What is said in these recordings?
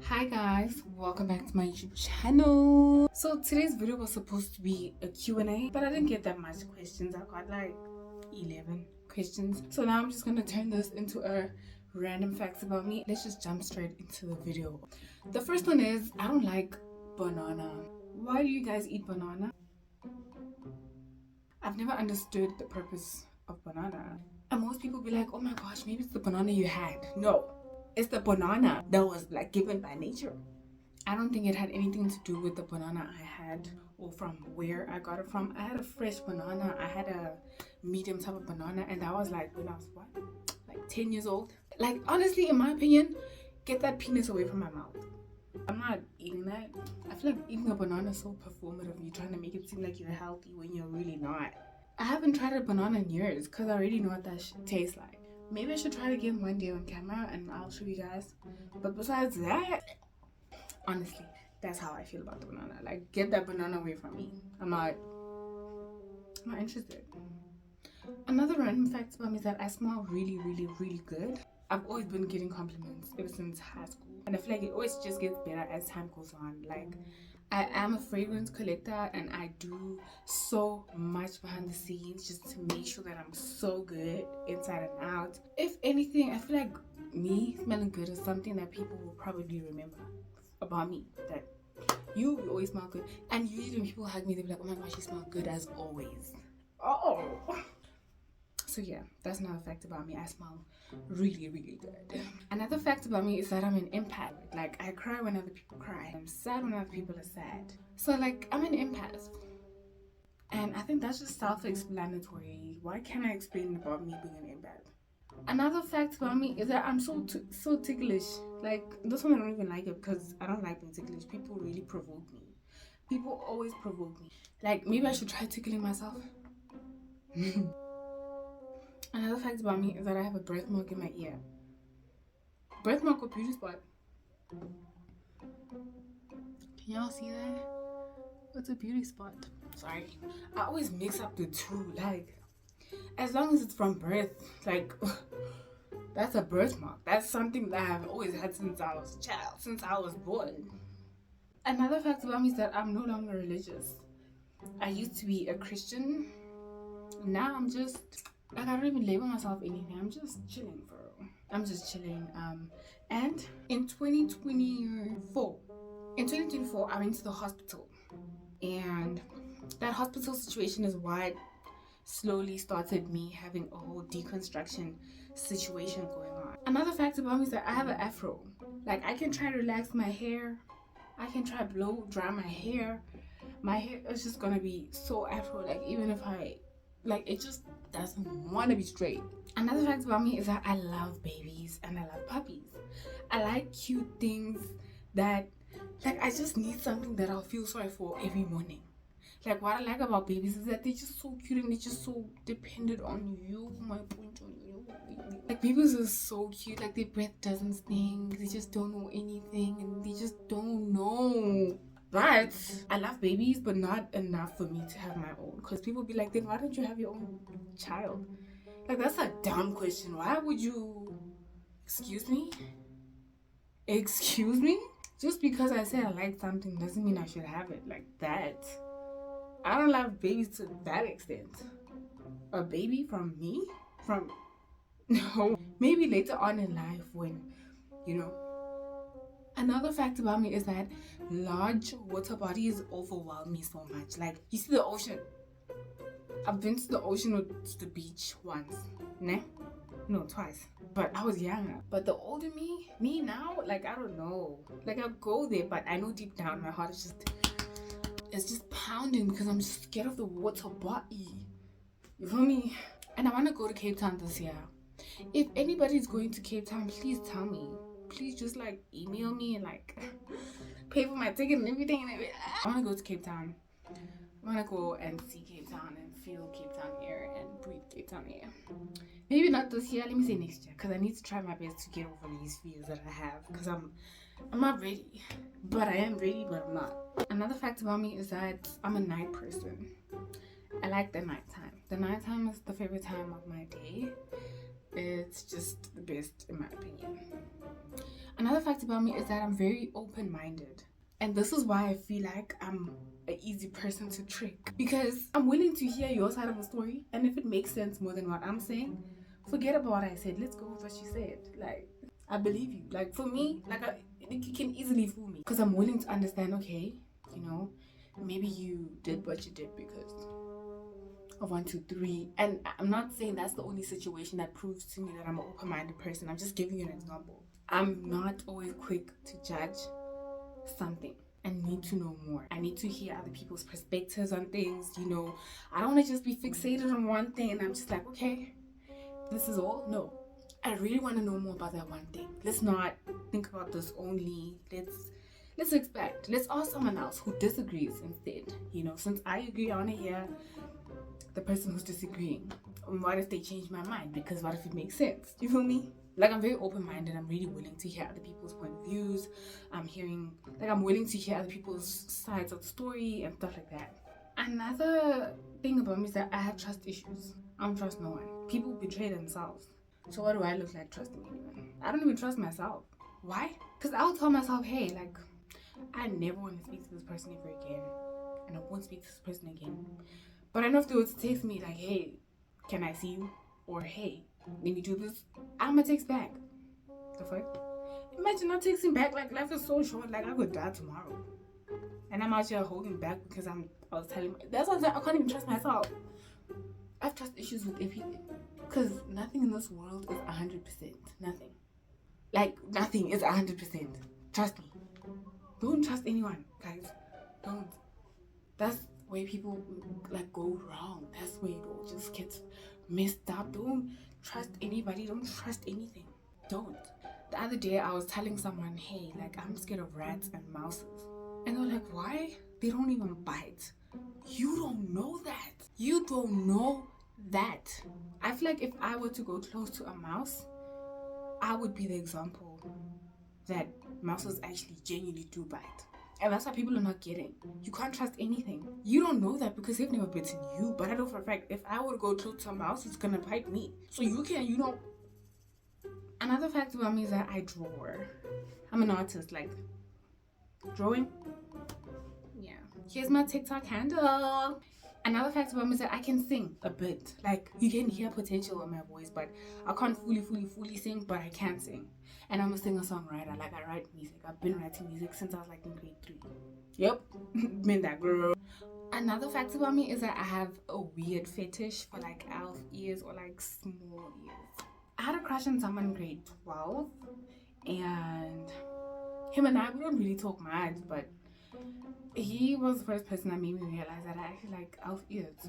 Hi guys, welcome back to my YouTube channel. So today's video was supposed to be a Q&A, but I didn't get that much questions. I got like 11 questions. So now I'm just gonna turn this into a random facts about me. Let's just jump straight into the video. The first one is I don't like banana. Why do you guys eat banana? I've never understood the purpose of banana. And most people be like, oh my gosh, maybe it's the banana you had. No, it's the banana that was like given by nature. I don't think it had anything to do with the banana I had or from where I got it from. I had a fresh banana. I had a medium type of banana, and that was like when I was what? Like 10 years old. Like, honestly, in my opinion, get that penis away from my mouth. I'm not eating that. I feel like eating a banana is so performative. You're trying to make it seem like you're healthy when you're really not. I haven't tried a banana in years because I already know what that tastes like. Maybe I should try it again one day on camera and I'll show you guys. But besides that, honestly, that's how I feel about the banana. Like, get that banana away from me. I'm not interested. Another random fact about me is that I smell really, really, really good. I've always been getting compliments ever since high school, and I feel like it always just gets better as time goes on. Like, I am a fragrance collector, and I do so much behind the scenes just to make sure that I'm so good inside and out. If anything, I feel like me smelling good is something that people will probably remember about me, that you always smell good. And usually when people hug me, they'll be like, oh my gosh, you smell good as always. Oh, so yeah, that's another fact about me. I smell really, really good. Another fact about me is that I'm an empath. Like, I cry when other people cry. I'm sad when other people are sad. So like, I'm an empath. And I think that's just self-explanatory. Why can't I explain about me being an empath? Another fact about me is that I'm so ticklish. Like, this one I don't even like it because I don't like being ticklish. People really provoke me. People always provoke me. Like, maybe I should try tickling myself. Another fact about me is that I have a birthmark in my ear. Birthmark or beauty spot? Can y'all see that? What's a beauty spot? Sorry. I always mix up the two. Like, as long as it's from birth, like, that's a birthmark. That's something that I've always had since I was a child, since I was born. Another fact about me is that I'm no longer religious. I used to be a Christian. Now I'm just, like, I don't even label myself anything. I'm just chilling, bro. I'm just chilling. And in 2024, I went to the hospital. And that hospital situation is what slowly started me having a whole deconstruction situation going on. Another fact about me is that I have an afro. Like, I can try to relax my hair. I can try blow dry my hair. My hair is just gonna be so afro. Like, even if it just doesn't want to be straight. Another fact about me is that I love babies and I love puppies. I like cute things that, like, I just need something that I'll feel sorry for every morning. Like, what I like about babies is that they're just so cute and they're just so dependent on you. My point on you. Like, babies are so cute. Like, their breath doesn't stink. They just don't know anything and they just don't know. But I love babies, but not enough for me to have my own. Because people be like, then why don't you have your own child? Like, that's a dumb question. Why would you? Excuse me? Excuse me? Just because I said I like something doesn't mean I should have it like that. I don't love babies to that extent. A baby from me? From no. Maybe later on in life when, you know. Another fact about me is that large water bodies overwhelm me so much. Like, you see the ocean. I've been to the ocean or to the beach once. Nah? No, twice. But I was younger. But the older me now, like, I don't know. Like, I'll go there, but I know deep down my heart is just pounding because I'm scared of the water body. You feel me? And I want to go to Cape Town this year. If anybody's going to Cape Town, please tell me. Please just like email me and like pay for my ticket and everything. I want to go to Cape Town. I want to go and see Cape Town and feel Cape Town air and breathe Cape Town air. Maybe not this year. Let me say next year, because I need to try my best to get over these fears that I have. Because I'm not ready, but I am ready, but I'm not. Another fact about me is that I'm a night person. I like the nighttime. The nighttime is the favorite time of my day. It's just the best in my opinion. Another fact about me is that I'm very open-minded. And this is why I feel like I'm an easy person to trick. Because I'm willing to hear your side of the story. And if it makes sense more than what I'm saying, forget about what I said. Let's go with what she said. Like, I believe you. Like, for me, you can easily fool me. Because I'm willing to understand, okay, you know, maybe you did what you did because of 1, 2, 3. And I'm not saying that's the only situation that proves to me that I'm an open-minded person. I'm just giving you an example. I'm not always quick to judge something and need to know more. I need to hear other people's perspectives on things. I don't want to just be fixated on one thing and I'm just like, okay, this is all. No, I really want to know more about that one thing. Let's not think about this only. Let's expect. Let's ask someone else who disagrees instead. Since I agree, I want to hear the person who's disagreeing. What if they change my mind? Because what if it makes sense? You feel me? Like, I'm very open-minded. I'm really willing to hear other people's point of views. I'm willing to hear other people's sides of the story and stuff like that. Another thing about me is that I have trust issues. I don't trust no one. People betray themselves. So what do I look like trusting anyone? I don't even trust myself. Why? Because I'll tell myself, hey, I never want to speak to this person ever again. And I won't speak to this person again. But I know if they would text me like, hey, can I see you? Or hey, let me do this. I'm gonna text back. The fuck? Imagine not texting back. Like, life is so short. Like, I could die tomorrow. And I'm out here holding back because I was telling that's why I can't even trust myself. I have trust issues with everything. Because nothing in this world is 100%. Nothing. Like, nothing is 100%. Trust me. Don't trust anyone, guys. Don't. That's where people go wrong. That's where it all just gets messed up. Don't trust anybody. Don't trust anything. Don't. The other day I was telling someone, hey, I'm scared of rats and mouses. And they were like, why? They don't even bite. You don't know that. You don't know that. I feel like if I were to go close to a mouse, I would be the example that mouses actually genuinely do bite. And that's what people are not getting. You can't trust anything. You don't know that because they've never bitten you. But I know for a fact, if I were to go close to a mouse, it's gonna bite me. So you don't. Another fact about me is that I draw. I'm an artist, drawing. Yeah. Here's my TikTok handle. Another fact about me is that I can sing a bit. You can hear potential in my voice, but I can't fully sing, but I can sing. And I'm a singer-songwriter. I write music. I've been writing music since I was in grade 3. Yep. Been that girl. Another fact about me is that I have a weird fetish for elf ears or small ears. I had a crush on someone in grade 12, and him and I, we don't really talk much, but he was the first person that made me realize that I actually like elf ears.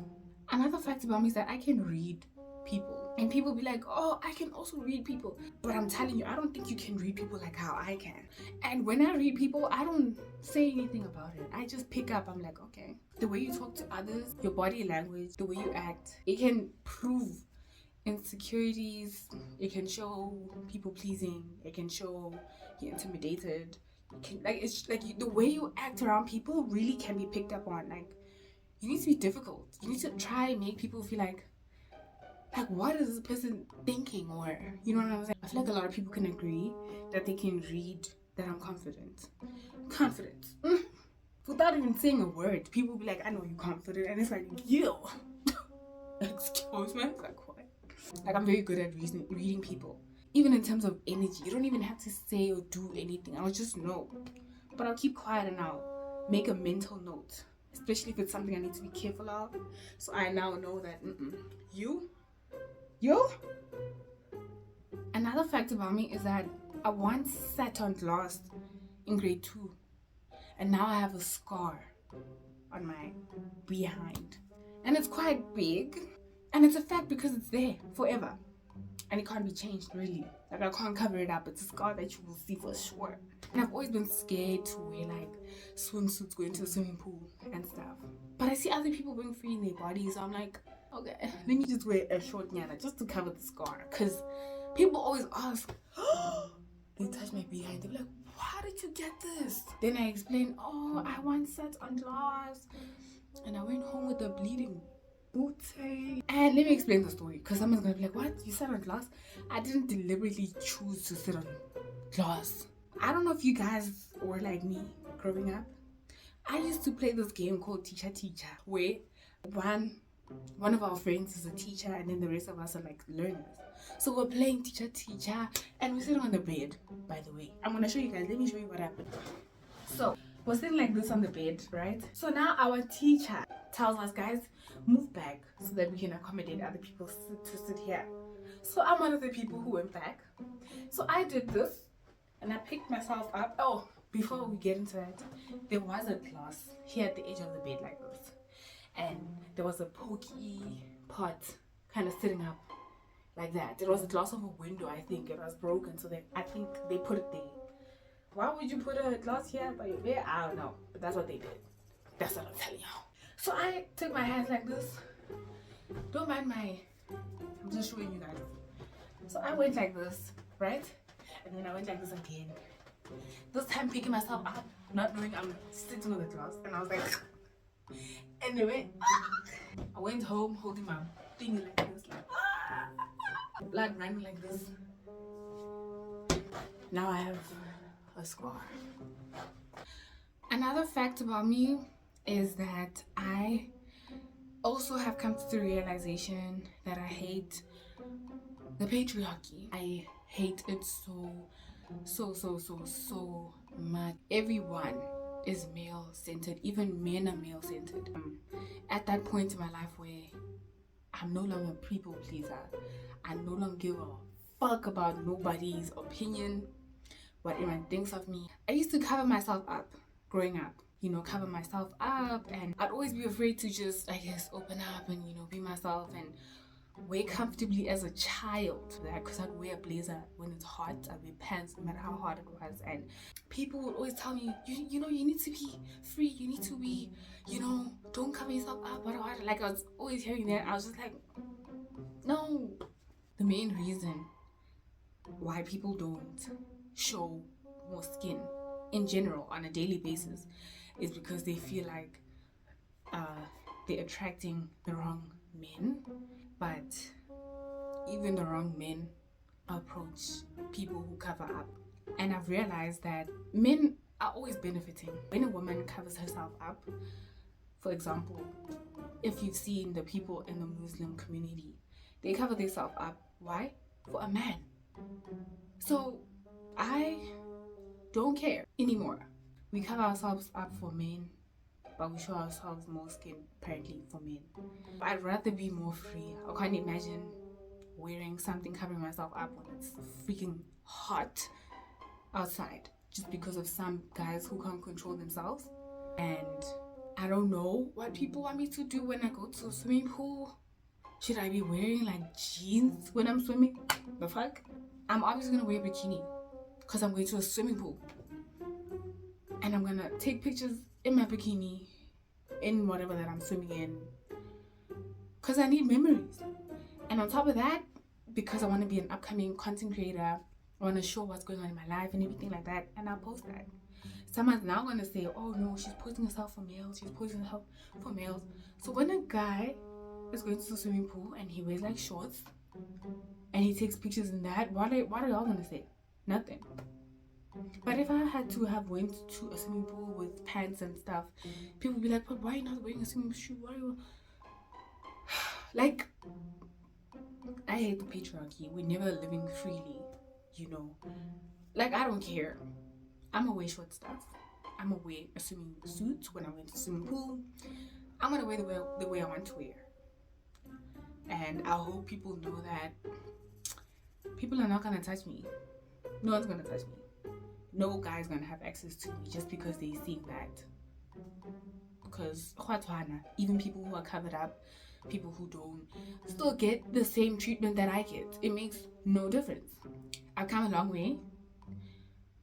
Another fact about me is that I can read people. And people be like, oh, I can also read people. But I'm telling you, I don't think you can read people like how I can. And when I read people, I don't say anything about it. I just pick up. I'm like, okay. The way you talk to others, your body language, the way you act, it can prove insecurities. It can show people pleasing. It can show you're intimidated. The way you act around people really can be picked up on. You need to be difficult. You need to try and make people feel like what is this person thinking? Or you know what I'm saying? I feel like a lot of people can agree that they can read that I'm confident. Without even saying a word, people will be like, I know you're confident, and it's like, you. Excuse me. What? I'm very good at reading people. Even in terms of energy, you don't even have to say or do anything. I'll just know. But I'll keep quiet and I'll make a mental note, especially if it's something I need to be careful of. So I now know that you. Another fact about me is that I once sat on glass in grade 2, and now I have a scar on my behind, and it's quite big, and it's a fact because it's there forever. And it can't be changed, really. I can't cover it up. It's a scar that you will see for sure. And I've always been scared to wear swimsuits, go into the swimming pool and stuff. But I see other people being free in their bodies, so I'm like, okay, let me just wear a short nyana just to cover the scar. Because people always ask, they touch my behind. They're like, how did you get this? Then I explain, I once sat on glass and I went home with a bleeding Booty. And let me explain the story, because someone's gonna be like, what? You sat on glass? I didn't deliberately choose to sit on glass. I don't know if you guys were like me growing up. I used to play this game called Teacher Teacher, where one of our friends is a teacher and then the rest of us are like learners. So we're playing Teacher Teacher and we're sitting on the bed, by the way. I'm gonna show you guys. Let me show you what happened. So we're sitting like this on the bed, right? So now our teacher tells us, guys, move back so that we can accommodate other people to sit here. So I'm one of the people who went back. So I did this and I picked myself up. Oh, before we get into it, there was a glass here at the edge of the bed like this. And there was a pokey pot kind of sitting up like that. It was a glass of a window, I think. It was broken, so I think they put it there. Why would you put a glass here by your bed? I don't know, but that's what they did. That's what I'm telling y'all. So I took my hands like this. Don't mind I'm just showing you guys. So I went like this, right? And then I went like this again. This time picking myself up, not knowing I'm sitting on the glass. And I was like, anyway, I went home holding my finger like this, like, blood running like this. Now I have a scar. Another fact about me is that I also have come to the realization that I hate the patriarchy. I hate it so much. Everyone is male-centered. Even men are male-centered. At that point in my life where I'm no longer a people pleaser. I no longer give a fuck about nobody's opinion, what everyone thinks of me. I used to cover myself up growing up. You know, cover myself up, and I'd always be afraid to just, I guess, open up and, you know, be myself and wear comfortably as a child. Because I'd wear a blazer when it's hot, I'd wear pants no matter how hot it was, and people would always tell me, you know, you need to be free, you need to be, you know, don't cover yourself up, whatever. Like, I was always hearing that. I was just like, no. The main reason why people don't show more skin in general on a daily basis is because they feel like they're attracting the wrong men. But even the wrong men approach people who cover up. And I've realized that men are always benefiting. When a woman covers herself up, for example, if you've seen the people in the Muslim community, they cover themselves up. Why? For a man. So I don't care anymore. We cover ourselves up for men, but we show ourselves more skin apparently for men. I'd rather be more free. I can't imagine wearing something covering myself up when it's freaking hot outside just because of some guys who can't control themselves. And I don't know what people want me to do when I go to a swimming pool. Should I be wearing like jeans when I'm swimming? The fuck? I'm obviously gonna wear a bikini because I'm going to a swimming pool. And I'm gonna take pictures in my bikini, in whatever that I'm swimming in, because I need memories. And on top of that, because I want to be an upcoming content creator, I want to show what's going on in my life and everything like that, and I'll post that. Someone's now going to say, oh no, she's posting herself for males, she's posting herself for males. So when a guy is going to the swimming pool and he wears like shorts and he takes pictures in that, what are y'all going to say? Nothing. But if I had to have went to a swimming pool with pants and stuff, people would be like, but why are you not wearing a swimming shoe? Why are you... Like, I hate the patriarchy. We're never living freely, you know. Like, I don't care. I'm gonna wear short stuff. I'm gonna wear a swimming suit when I went to the swimming pool. I'm gonna wear the way I want to wear. And I hope people know that people are not gonna touch me. No one's gonna touch me. No guy's gonna have access to me just because they see that. Because even people who are covered up, people who don't, still get the same treatment that I get. It makes no difference. I've come a long way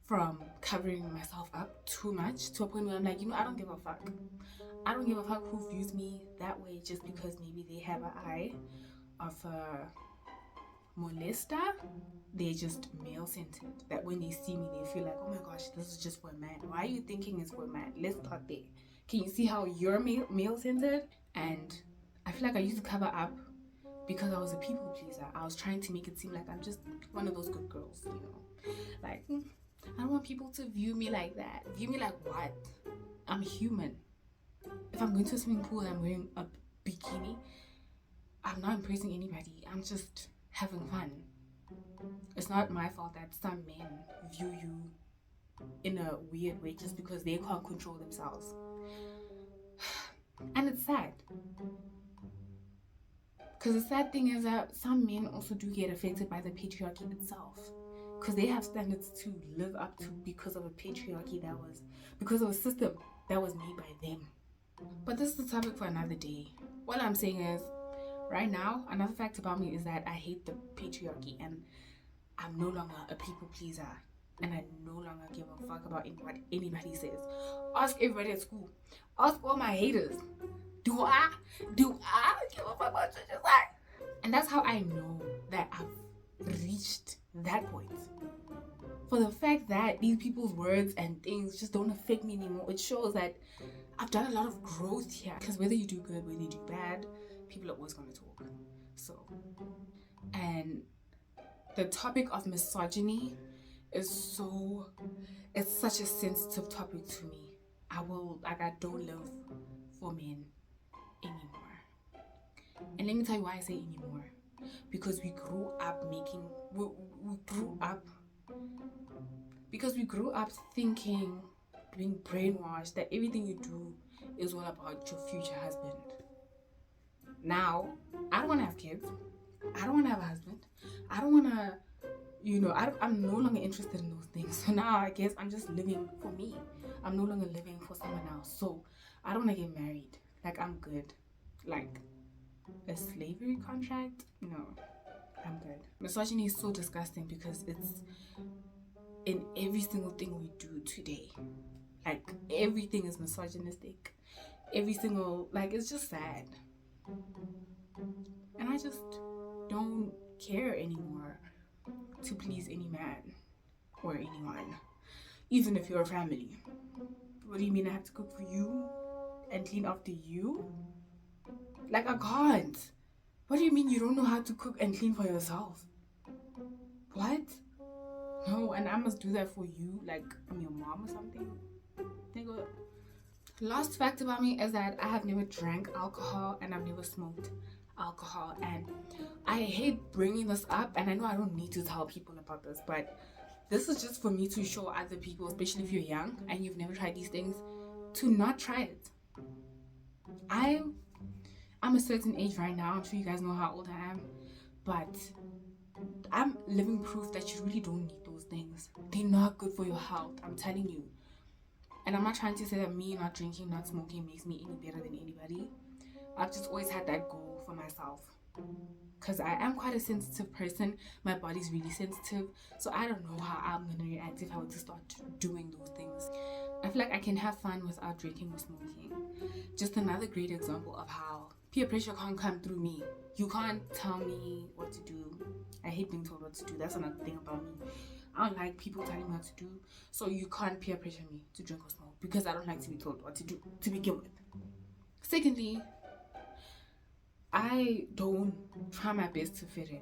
from covering myself up too much to a point where I'm like, you know, I don't give a fuck. I don't give a fuck who views me that way just because maybe they have an eye of a molester. They're just male-centered. That when they see me, they feel like, oh my gosh, this is just for a man. Why are you thinking it's for a man? Let's start there. Can you see how you're male-centered? And I feel like I used to cover up because I was a people pleaser. I was trying to make it seem like I'm just one of those good girls, you know. Like, I don't want people to view me like that. View me like what? I'm human. If I'm going to a swimming pool and I'm wearing a bikini, I'm not impressing anybody. I'm just having fun. It's not my fault that some men view you in a weird way just because they can't control themselves. And it's sad. Because the sad thing is that some men also do get affected by the patriarchy itself. Because they have standards to live up to because of a patriarchy because of a system that was made by them. But this is the topic for another day. What I'm saying is, right now, another fact about me is that I hate the patriarchy and I'm no longer a people pleaser. And I no longer give a fuck about what anybody says. Ask everybody at school. Ask all my haters. Do I give a fuck about what you just like? And that's how I know that I've reached that point. For the fact that these people's words and things just don't affect me anymore, it shows that I've done a lot of growth here. Because whether you do good, whether you do bad, people are always going to talk. So, and the topic of misogyny is it's such a sensitive topic to me. I don't live for men anymore. And let me tell you why I say anymore. Because we grew up thinking, being brainwashed that everything you do is all about your future husband. Now, I don't want to have kids. I don't want to have a husband. I don't want to, I'm no longer interested in those things. So now I guess I'm just living for me. I'm no longer living for someone else. So I don't want to get married. Like, I'm good. Like, a slavery contract? No, I'm good. Misogyny is so disgusting because it's in every single thing we do today. Like, everything is misogynistic. Every single, it's just sad. And I just don't care anymore to please any man or anyone, even if you're a family. What do you mean I have to cook for you and clean after you? Like, I can't. What do you mean you don't know how to cook and clean for yourself? What? No, and I must do that for you, like I'm your mom or something? Nigga. Last fact about me is that I have never drank alcohol and I've never smoked alcohol, and I hate bringing this up, and I know I don't need to tell people about this, but this is just for me to show other people, especially if you're young and you've never tried these things, to not try it. I'm a certain age right now. I'm sure you guys know how old I am, but I'm living proof that you really don't need those things. They're not good for your health, I'm telling you. And I'm not trying to say that me not drinking, not smoking makes me any better than anybody. I've just always had that goal for myself. Because I am quite a sensitive person. My body's really sensitive. So I don't know how I'm going to react if I were to start doing those things. I feel like I can have fun without drinking or smoking. Just another great example of how peer pressure can't come through me. You can't tell me what to do. I hate being told what to do. That's another thing about me. I don't like people telling me what to do. So you can't peer pressure me to drink or smoke because I don't like to be told what to do to begin with. Secondly, I don't try my best to fit in.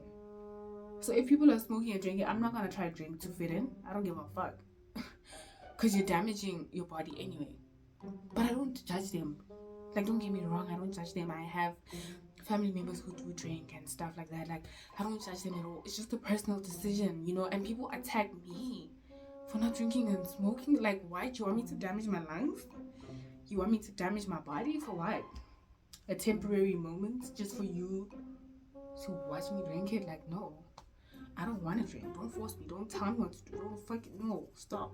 So if people are smoking and drinking, I'm not going to try to drink to fit in. I don't give a fuck. Because you're damaging your body anyway. But I don't judge them. Like, don't get me wrong, I don't judge them. I have family members who do drink and stuff like that. Like, I don't judge them at all. It's just a personal decision, and people attack me for not drinking and smoking. Like, why? Do you want me to damage my lungs? You want me to damage my body? For what? A temporary moment just for you to watch me drink it? Like, no. I don't want to drink. Don't force me. Don't tell me what to do. Don't fucking, no. Stop.